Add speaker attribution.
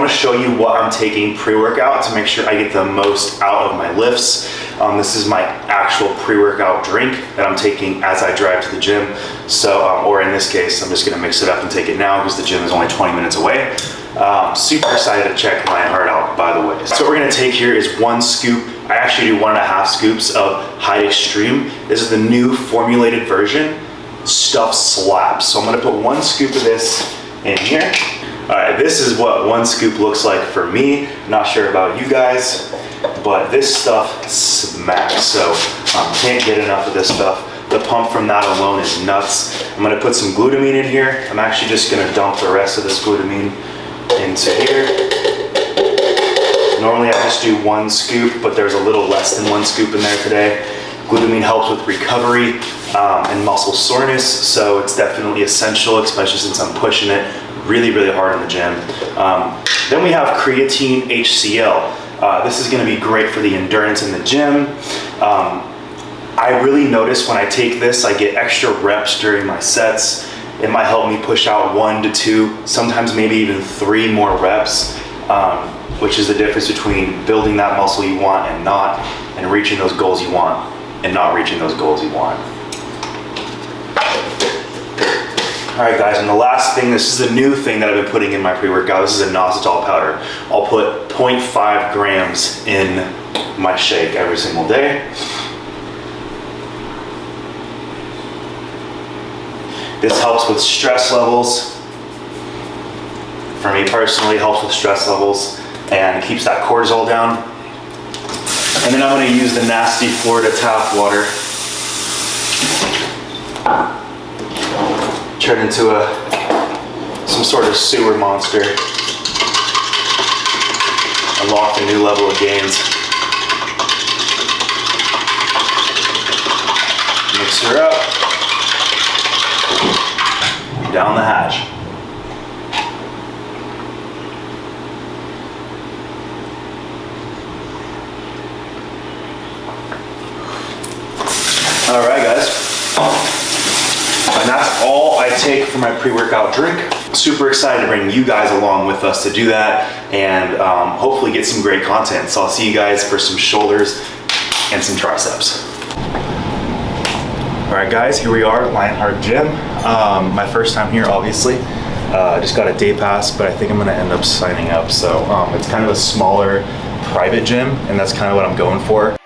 Speaker 1: want to show you what I'm taking pre-workout to make sure I get the most out of my lifts. This is my actual pre-workout drink that I'm taking as I drive to the gym. So, or in this case, I'm just gonna mix it up and take it now because the gym is only 20 minutes away. Super excited to check Lionheart out, by the way. So what we're gonna take here is 1 scoop. I actually do 1.5 scoops of High Extreme. This is the new formulated version. Stuff slaps. So I'm gonna put 1 scoop of this in here. All right, this is what 1 scoop looks like for me. Not sure about you guys, but this stuff smacks. So can't get enough of this stuff. The pump from that alone is nuts. I'm gonna put some glutamine in here. I'm actually just gonna dump the rest of this glutamine into here. Normally I just do 1 scoop, but there's a little less than 1 scoop in there today. Glutamine helps with recovery and muscle soreness, so it's definitely essential, especially since I'm pushing it really, really hard in the gym. Then we have creatine HCl. This is gonna be great for the endurance in the gym. I really notice when I take this, I get extra reps during my sets. It might help me push out 1 to 2, sometimes maybe even 3 more reps, which is the difference between building that muscle you want and not, and reaching those goals you want and not reaching those goals you want. All right guys, and the last thing, this is a new thing that I've been putting in my pre-workout. This is a inositol powder. I'll put 0.5 grams in my shake every single day. This helps with stress levels. For me personally, it helps with stress levels and keeps that cortisol down. And then I'm gonna use the nasty Florida tap water. Turn into some sort of sewer monster. Unlock a new level of gains. Mix her up. Down the hatch. All right, guys. And that's all I take for my pre-workout drink. Super excited to bring you guys along with us to do that and hopefully get some great content. So I'll see you guys for some shoulders and some triceps. All right guys, here we are at Lionheart Gym. My first time here, obviously. I just got a day pass, but I think I'm gonna end up signing up. So it's kind of a smaller private gym, and that's kind of what I'm going for.